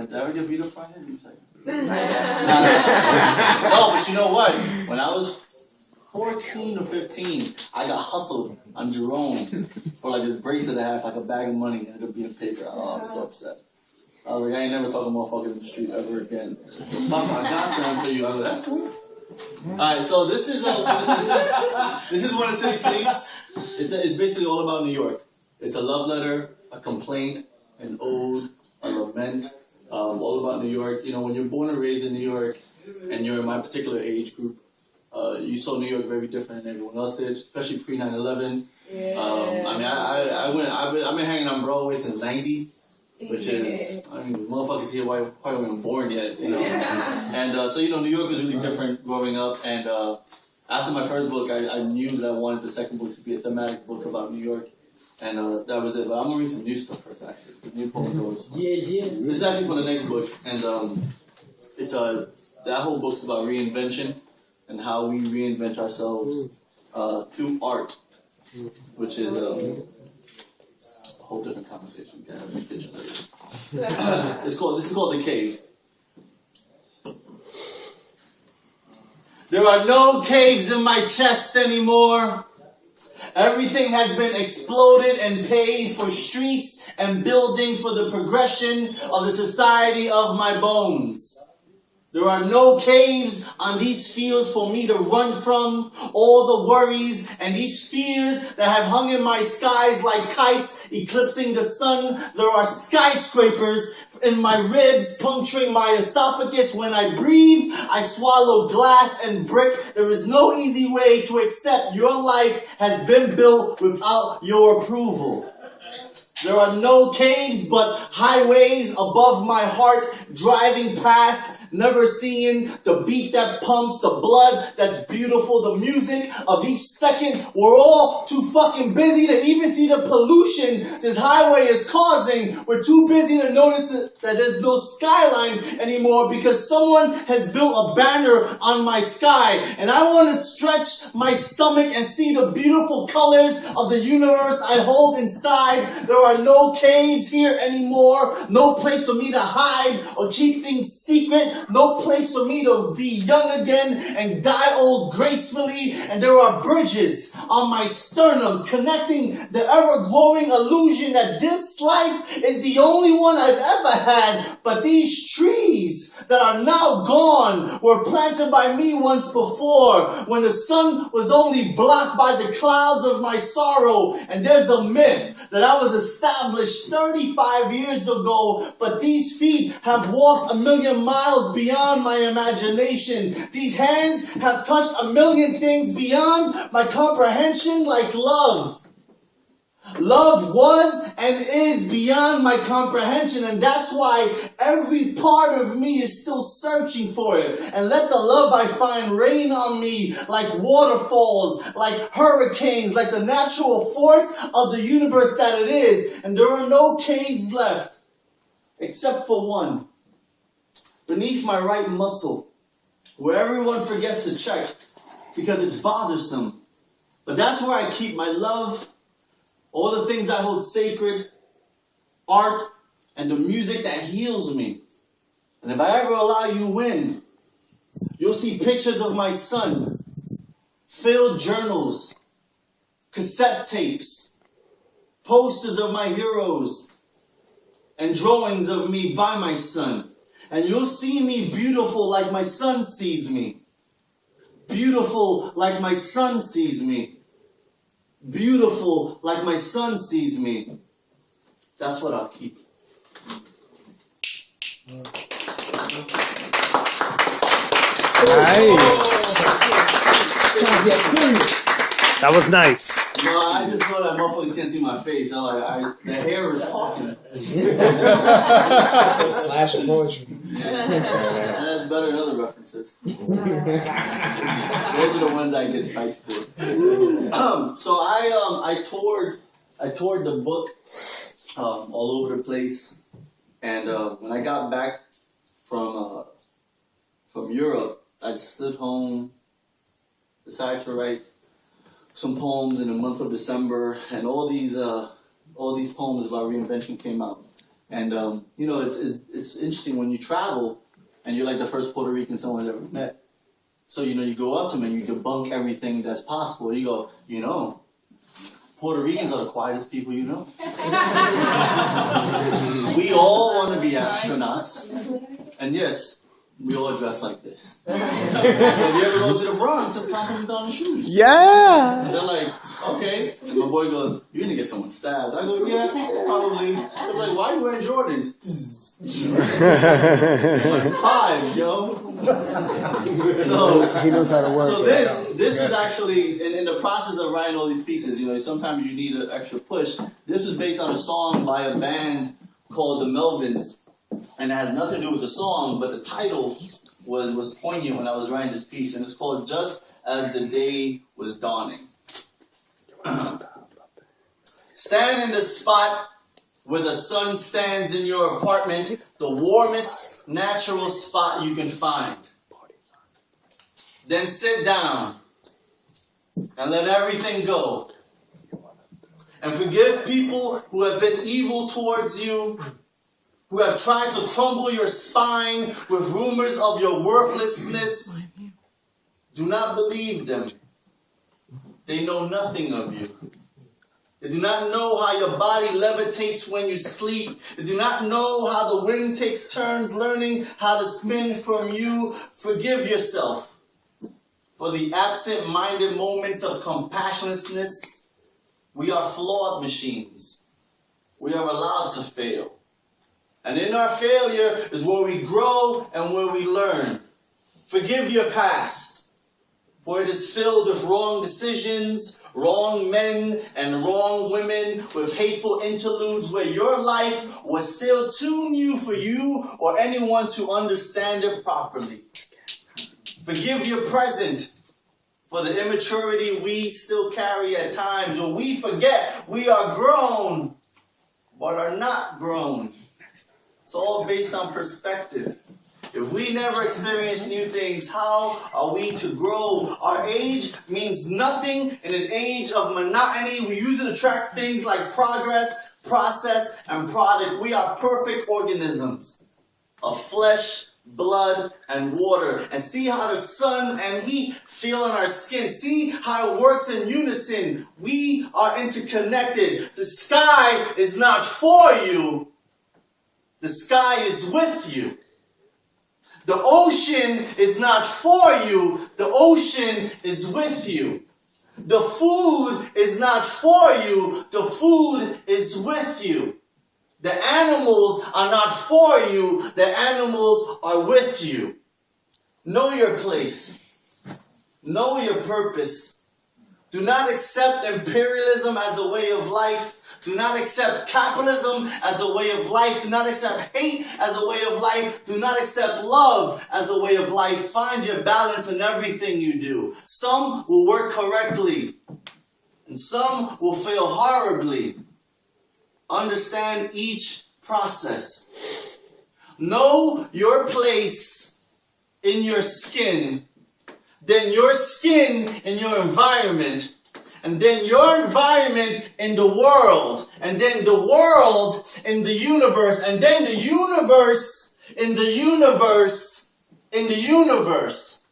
Did I ever get beat up by him? He's like, no, but you know what? When I was 14 or 15, I got hustled on Jerome for like this bracelet I had, like a bag of money, and it ended up being paper. Oh, I'm so upset. I was like, I ain't never talking motherfuckers in the street ever again. Mama, I got something for you. I go, that's nice. Alright, so this is When the City Sleeps. It's basically all about New York. It's a love letter, a complaint, an ode, a lament, all about New York. You know, when you're born and raised in New York, and you're in my particular age group, you saw New York very different than everyone else did, especially pre 9/11. Yeah. I've been hanging on Broadway since '90, which is, motherfuckers here probably weren't born yet, you know. And so New York was really different growing up. And after my first book, I knew that I wanted the second book to be a thematic book about New York. And that was it. But I'm gonna read some new stuff first, actually. The new poems are always fun. Yeah. This is actually for the next book, and it's that whole book's about reinvention and how we reinvent ourselves through art, which is a whole different conversation we can have in the kitchen later. This is called The Cave. There are no caves in my chest anymore. Everything has been exploded and paid for streets and buildings for the progression of the society of my bones. There are no caves on these fields for me to run from. All the worries and these fears that have hung in my skies like kites eclipsing the sun. There are skyscrapers in my ribs, puncturing my esophagus. When I breathe, I swallow glass and brick. There is no easy way to accept your life has been built without your approval. There are no caves but highways above my heart, driving past, never seeing the beat that pumps, the blood that's beautiful, the music of each second. We're all too fucking busy to even see the pollution this highway is causing. We're too busy to notice that there's no skyline anymore because someone has built a banner on my sky. And I want to stretch my stomach and see the beautiful colors of the universe I hold inside. There are no caves here anymore. No place for me to hide or keep things secret. No place for me to be young again and die old gracefully. And there are bridges on my sternums connecting the ever-growing illusion that this life is the only one I've ever had. But these trees that are now gone were planted by me once before when the sun was only blocked by the clouds of my sorrow. And there's a myth that I was established 35 years ago, but these feet have walked 1,000,000 miles beyond my imagination. These hands have touched 1,000,000 things beyond my comprehension, like love. Love was and is beyond my comprehension, and that's why every part of me is still searching for it. And let the love I find rain on me like waterfalls, like hurricanes, like the natural force of the universe that it is. And there are no caves left, except for one. Beneath my right muscle, where everyone forgets to check because it's bothersome. But that's where I keep my love, all the things I hold sacred, art, and the music that heals me. And if I ever allow you in, you'll see pictures of my son, filled journals, cassette tapes, posters of my heroes, and drawings of me by my son. And you'll see me beautiful like my son sees me. Beautiful like my son sees me. Beautiful like my son sees me. That's what I'll keep. Nice. That was nice. No, I just know that motherfuckers can't see my face. The hair is talking. Slash of poetry. And that's better than other references. Those are the ones I get hyped for. So I toured the book all over the place, and when I got back from Europe, I just stood home, decided to write some poems in the month of December, and all these poems about reinvention came out. And you know, it's interesting when you travel and you're like the first Puerto Rican someone ever met. So you know, you go up to them and you debunk everything that's possible. You go, you know, Puerto Ricans are the quietest people you know. We all want to be astronauts, and yes, we all dress like this. So if you ever go to the Bronx, just compliment on the shoes. Yeah. And they're like, okay. And my boy goes, you're gonna get someone stabbed. I go, yeah, probably. They're like, why are you wearing Jordans? Like, fives, yo. So He knows how to work. So this was actually in the process of writing all these pieces. You know, sometimes you need an extra push. This was based on a song by a band called the Melvins. And it has nothing to do with the song, but the title was poignant when I was writing this piece, and it's called Just As the Day Was Dawning. Stand in the spot where the sun stands in your apartment, the warmest natural spot you can find. Then sit down and let everything go. And forgive people who have been evil towards you, who have tried to crumble your spine with rumors of your worthlessness. Do not believe them. They know nothing of you. They do not know how your body levitates when you sleep. They do not know how the wind takes turns learning how to spin from you. Forgive yourself for the absent-minded moments of compassionlessness. We are flawed machines. We are allowed to fail. And in our failure is where we grow and where we learn. Forgive your past, for it is filled with wrong decisions, wrong men, and wrong women, with hateful interludes where your life was still too new for you or anyone to understand it properly. Forgive your present, for the immaturity we still carry at times, or we forget we are grown, but are not grown. It's all based on perspective. If we never experience new things, how are we to grow? Our age means nothing in an age of monotony. We use it to track things like progress, process, and product. We are perfect organisms of flesh, blood, and water. And see how the sun and heat feel on our skin. See how it works in unison. We are interconnected. The sky is not for you. The sky is with you. The ocean is not for you. The ocean is with you. The food is not for you. The food is with you. The animals are not for you. The animals are with you. Know your place. Know your purpose. Do not accept imperialism as a way of life. Do not accept capitalism as a way of life. Do not accept hate as a way of life. Do not accept love as a way of life. Find your balance in everything you do. Some will work correctly, and some will fail horribly. Understand each process. Know your place in your skin, then your skin in your environment, and then your environment in the world, and then the world in the universe, and then the universe in the universe in the universe.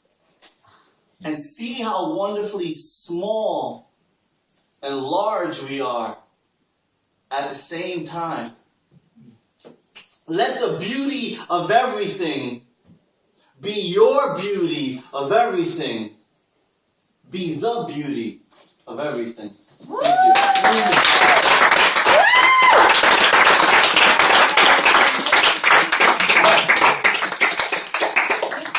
And see how wonderfully small and large we are at the same time. Let the beauty of everything be your beauty of everything. Be the beauty of everything.